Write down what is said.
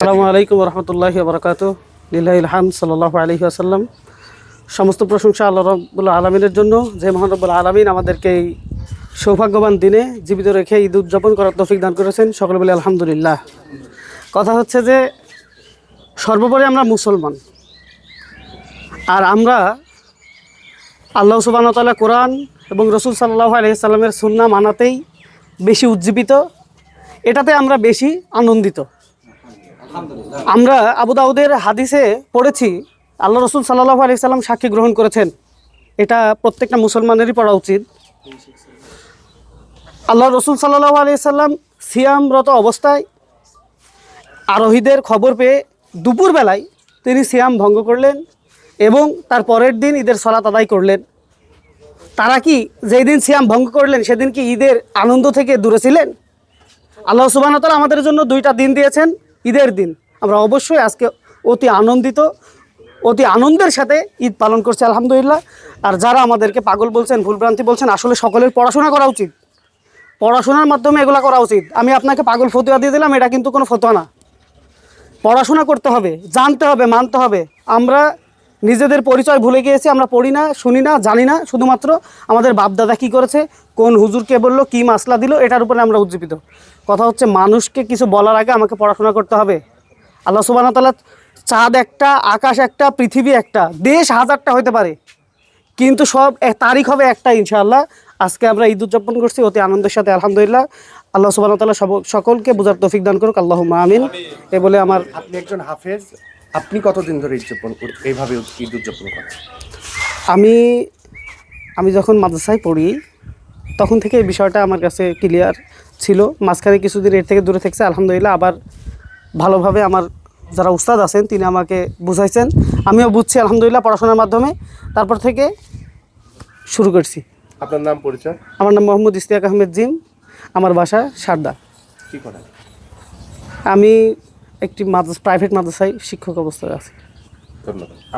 আসসালামু আলাইকুম রহমতুল্লাহি বারাকাতুহু লিল্লাহিল হামদ সাল্লাল্লাহু আলাইহি ওয়াসাল্লাম। সমস্ত প্রশংসা আল্লাহ রাব্বুল আলামিনের জন্য, যে মহান রব্বুল আলামিন আমাদেরকে এই সৌভাগ্যবান দিনে জীবিত রেখে ঈদ উদযাপন করার তৌফিক দান করেছেন। সকলে বলে আলহামদুলিল্লাহ। কথা হচ্ছে যে সর্বোপরি আমরা মুসলমান, আর আমরা আল্লাহ সুবহানাহু ওয়া তাআলা কোরআন এবং রাসূল সাল্লাল্লাহু আলাইহি সাল্লামের সুন্নাহ মানাতেই বেশি উজ্জীবিত, এটাতে আমরা বেশি আনন্দিত। আমরা আবু দাউদের হাদিসে পড়েছি, আল্লাহ রসুল সাল্লাল্লাহু আলাইহি সাল্লাম সাক্ষী গ্রহণ করেছেন, এটা প্রত্যেকটা মুসলমানেরই পড়া উচিত। আল্লাহ রসুল সাল্লাল্লাহু আলাইহি সাল্লাম সিয়ামরত অবস্থায় আরোহীদের খবর পেয়ে দুপুরবেলায় তিনি সিয়াম ভঙ্গ করলেন এবং তার পরের দিন ঈদের সালাত আদায় করলেন। তারা কি যেই দিন সিয়াম ভঙ্গ করলেন সেদিন কি ঈদের আনন্দ থেকে দূরে ছিলেন? আল্লাহ সুবহানাহু ওয়া তাআলা আমাদের জন্য দুইটা দিন দিয়েছেন, ঈদের দিন। আমরা অবশ্যই আজকে অতি আনন্দিত, অতি আনন্দের সাথে ঈদ পালন করছি আলহামদুলিল্লাহ। আর যারা আমাদেরকে পাগল বলছেন, ভুলভ্রান্তি বলছেন, আসলে সকলের পড়াশোনা করা উচিত, পড়াশোনার মাধ্যমে এগুলো করা উচিত। আমি আপনাকে পাগল ফতোয়া দিয়ে দিলাম, এটা কিন্তু কোনো ফতোয়া না। পড়াশোনা করতে হবে, জানতে হবে, মানতে হবে। আমরা নিজেদের পরিচয় ভুলে গিয়েছি, আমরা পড়ি না, শুনি না, জানি না। শুধুমাত্র আমাদের বাপদাদা কী করেছে, কোন হুজুরকে বললো, কী মাসলা দিল, এটার উপরে আমরা উজ্জীবিত। কথা হচ্ছে মানুষকে কিছু বলার আগে আমাকে পড়াশোনা করতে হবে। আল্লাহ সুবহানাহু ওয়া তাআলা চাঁদ একটা, আকাশ একটা, পৃথিবী একটা, দেশ হাজারটা হতে পারে, কিন্তু সব তারিখ হবে একটা ইনশাআল্লাহ। আজকে আমরা ঈদ উদযাপন করছি অতি আনন্দের সাথে আলহামদুলিল্লাহ। আল্লাহ সুবহানাহু ওয়া তাআলা সকলকে বোঝার তৌফিক দান করুক, আল্লাহুম্মা আমিন। এ বলে আমার, আপনি একজন হাফেজ, আপনি কতদিন ধরে এইভাবে ঈদ উদযাপন করেন? আমি যখন মাদ্রাসায় পড়ি তখন থেকে এই বিষয়টা আমার কাছে ক্লিয়ার ছিল। মাঝখানে কিছুদিন এর থেকে দূরে থেকেছে আলহামদুলিল্লাহ। আবার ভালোভাবে আমার যারা উস্তাদ আছেন তিনি আমাকে বুঝাইছেন, আমিও বুঝছি আলহামদুলিল্লাহ পড়াশোনার মাধ্যমে। তারপর থেকে শুরু করছি। আপনার নাম, পরিচয়? আমার নাম মোহাম্মদ ইশতিয়াক আহমেদ জিম, আমার বাসা সারদা। কী করেন? আমি একটি প্রাইভেট মাদ্রাসায় শিক্ষক অবস্থায় আছি। ধন্যবাদ।